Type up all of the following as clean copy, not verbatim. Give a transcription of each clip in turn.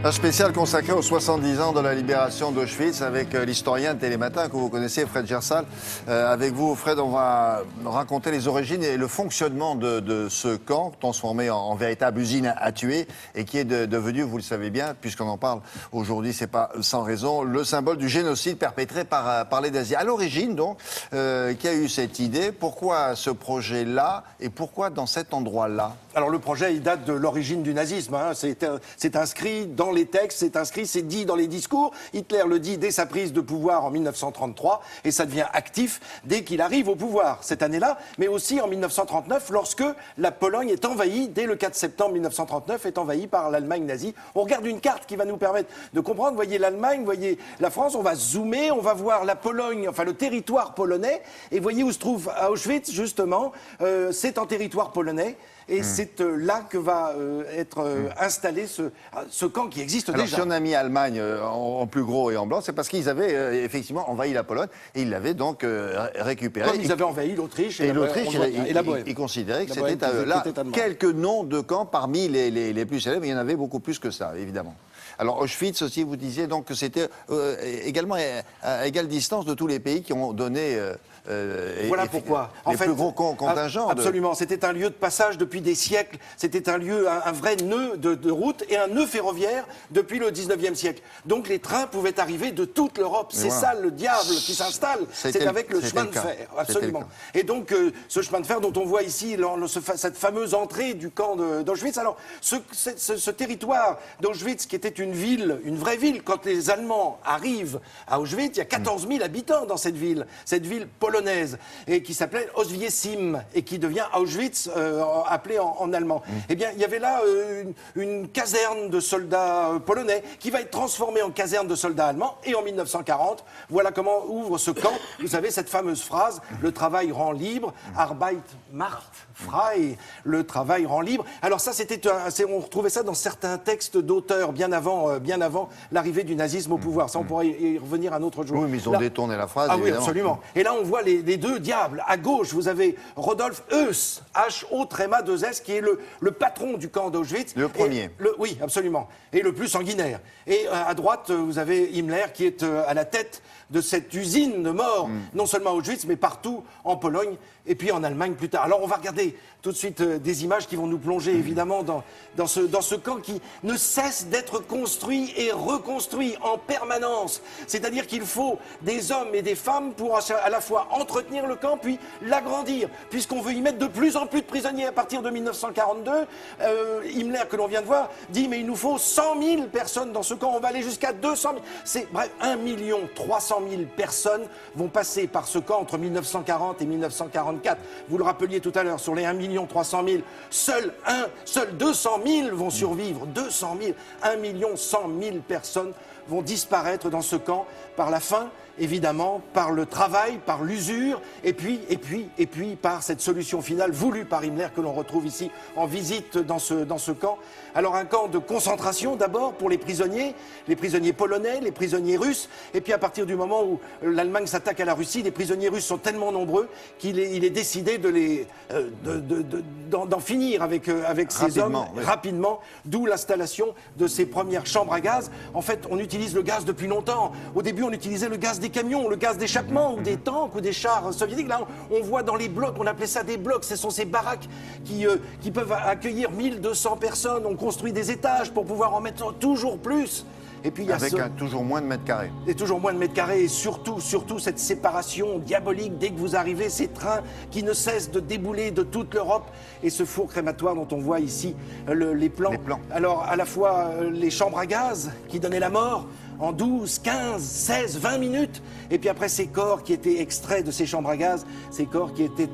Un spécial consacré aux 70 ans de la libération d'Auschwitz avec l'historien de Télématin que vous connaissez, Fred Gersal. Avec vous, Fred, on va raconter les origines et le fonctionnement de ce camp transformé en véritable usine à tuer et qui est devenu, vous le savez bien, puisqu'on en parle aujourd'hui, c'est pas sans raison, le symbole du génocide perpétré par les nazis. À l'origine, donc, qui a eu cette idée? Pourquoi ce projet-là et pourquoi dans cet endroit-là? Alors le projet, il date de l'origine du nazisme. Hein. C'est inscrit dans les textes, c'est dit dans les discours. Hitler le dit dès sa prise de pouvoir en 1933 et ça devient actif dès qu'il arrive au pouvoir cette année-là, mais aussi en 1939 lorsque la Pologne est envahie, dès le 4 septembre 1939, est envahie par l'Allemagne nazie. On regarde une carte qui va nous permettre de comprendre. Vous voyez l'Allemagne, vous voyez la France, on va zoomer, on va voir la Pologne, enfin le territoire polonais, et voyez où se trouve Auschwitz, justement, c'est en territoire polonais. Et c'est là que va être installé ce camp qui existe Alors, déjà. Si on a mis Allemagne en plus gros et en blanc, c'est parce qu'ils avaient effectivement envahi la Pologne et ils l'avaient donc récupéré. Comme ils avaient envahi l'Autriche et l'Autriche, la Bohème. Ils considéraient que c'était là quelques noms de camps parmi les plus célèbres, mais il y en avait beaucoup plus que ça, évidemment. Alors Auschwitz aussi, vous disiez donc que c'était également à égale distance de tous les pays qui ont donné voilà pourquoi. Les plus gros contingents. Absolument. C'était un lieu de passage depuis des siècles. C'était un lieu, un vrai nœud de route et un nœud ferroviaire depuis le 19e siècle. Donc les trains pouvaient arriver de toute l'Europe. C'est ça le diable qui s'installe. C'est avec le chemin de fer. Absolument. Et donc ce chemin de fer dont on voit ici cette fameuse entrée du camp d'Auschwitz. Alors ce territoire d'Auschwitz qui était une ville, une vraie ville, quand les Allemands arrivent à Auschwitz, il y a 14 000 habitants dans cette ville polonaise, et qui s'appelait Oswiecim, et qui devient Auschwitz, appelé en allemand. Eh bien, il y avait là une caserne de soldats polonais, qui va être transformée en caserne de soldats allemands, et en 1940, voilà comment ouvre ce camp. Vous savez, cette fameuse phrase, le travail rend libre, Arbeit macht frei, le travail rend libre. Alors ça, on retrouvait ça dans certains textes d'auteurs, bien avant l'arrivée du nazisme au pouvoir. Ça, on pourrait y revenir un autre jour. Oui, mais ils ont détourné la phrase, évidemment. Oui, absolument. Et là, on voit les deux diables. À gauche, vous avez Rodolphe Heuss, H-O-2-S, qui est le patron du camp d'Auschwitz. Le premier. Oui, absolument. Et le plus sanguinaire. Et à droite, vous avez Himmler, qui est à la tête de cette usine de mort, non seulement à Auschwitz, mais partout en Pologne et puis en Allemagne plus tard. Alors on va regarder tout de suite des images qui vont nous plonger évidemment dans ce camp qui ne cesse d'être construit et reconstruit en permanence. C'est-à-dire qu'il faut des hommes et des femmes pour à la fois entretenir le camp puis l'agrandir, puisqu'on veut y mettre de plus en plus de prisonniers. À partir de 1942, Himmler, que l'on vient de voir, dit mais il nous faut 100 000 personnes dans ce camp, on va aller jusqu'à 200 000. Bref, 1 300 000 personnes vont passer par ce camp entre 1940 et 1944. Vous le rappeliez tout à l'heure, sur les 1 300 000, seuls 200 000 vont survivre. 200 000, 1 100 000 personnes vont disparaître dans ce camp par la faim, évidemment, par le travail, par l'usure, et puis par cette solution finale voulue par Himmler que l'on retrouve ici en visite dans ce camp. Alors un camp de concentration d'abord pour les prisonniers polonais, les prisonniers russes, et puis à partir du moment où l'Allemagne s'attaque à la Russie, les prisonniers russes sont tellement nombreux qu'il est décidé d'en finir avec ces hommes rapidement, d'où l'installation de ces premières chambres à gaz. En fait, on utilise le gaz depuis longtemps. Au début, on utilisait le gaz des camions, le gaz d'échappement, ou des tanks, ou des chars soviétiques. Là, on voit dans les blocs, on appelait ça des blocs, ce sont ces baraques qui peuvent accueillir 1200 personnes. On construit des étages pour pouvoir en mettre toujours plus. Et puis, avec toujours moins de mètres carrés. Et toujours moins de mètres carrés, et surtout cette séparation diabolique dès que vous arrivez, ces trains qui ne cessent de débouler de toute l'Europe, et ce four crématoire dont on voit ici les plans. Alors, à la fois les chambres à gaz qui donnaient la mort en 12, 15, 16, 20 minutes, et puis après ces corps qui étaient extraits de ces chambres à gaz, ces corps qui étaient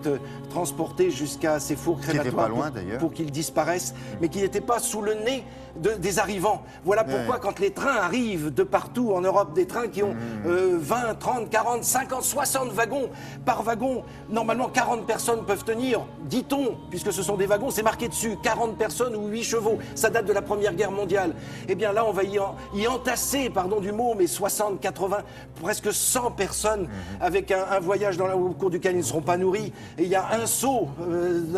transportés jusqu'à ces fours crématoires pour qu'ils disparaissent, mais qui n'étaient pas sous le nez des arrivants. Voilà pourquoi quand les trains arrivent de partout en Europe, des trains qui ont 20, 30, 40, 50, 60 wagons par wagon, normalement 40 personnes peuvent tenir, dit-on, puisque ce sont des wagons, c'est marqué dessus, 40 personnes ou 8 chevaux, ça date de la Première Guerre mondiale. Eh bien là, on va y entasser par pardon du mot, mais 60, 80, presque 100 personnes avec un voyage au cours duquel ils ne seront pas nourris. Et il y a un seau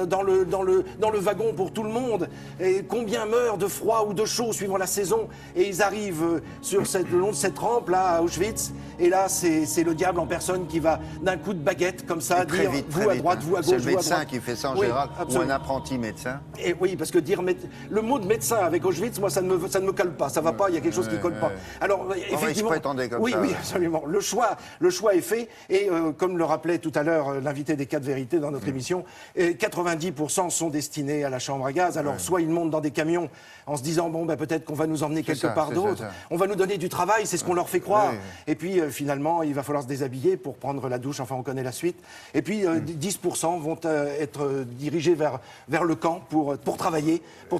dans le wagon pour tout le monde. Et combien meurent de froid ou de chaud suivant la saison. Et ils arrivent le long de cette rampe là à Auschwitz. Et là, c'est le diable en personne qui va d'un coup de baguette comme ça dire vite, vous à droite, vous à gauche, c'est le médecin qui fait ça en général, ou un apprenti médecin. Et oui, parce que dire le mot de médecin avec Auschwitz, moi, ça ne me colle pas. Ça va pas. Il y a quelque chose qui colle pas. Alors, effectivement, il se prétendait comme oui, ça. Oui, absolument. Le choix est fait. Et comme le rappelait tout à l'heure l'invité des 4 vérités dans notre émission, 90% sont destinés à la chambre à gaz. Alors, soit ils montent dans des camions en se disant bon, ben, peut-être qu'on va nous emmener quelque part d'autre. On va nous donner du travail, c'est ce qu'on leur fait croire. Et puis finalement, il va falloir se déshabiller pour prendre la douche. Enfin, on connaît la suite. Et puis 10% vont être dirigés vers le camp pour travailler pour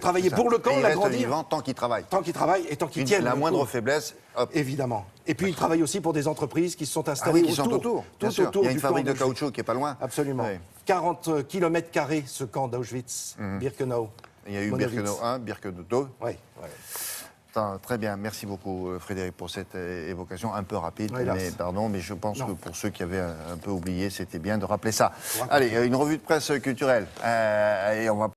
le camp, l'agrandir. Vivant tant qu'ils travaillent. Tant qu'ils travaillent et tant qu'ils tiennent. La moindre faiblesse, hop. Évidemment. Et puis ils travaillent aussi pour des entreprises qui se sont installées qui sont autour. Tout autour. Il y a une du fabrique camp de caoutchouc qui est pas loin. Absolument. Oui. 40 km², ce camp d'Auschwitz, Birkenau. Il y a eu Birkenau 1, Birkenau 2. Oui. Très bien, merci beaucoup Frédéric pour cette évocation un peu rapide, Oui, mais je pense que pour ceux qui avaient un peu oublié, c'était bien de rappeler ça. Allez, une revue de presse culturelle, et on va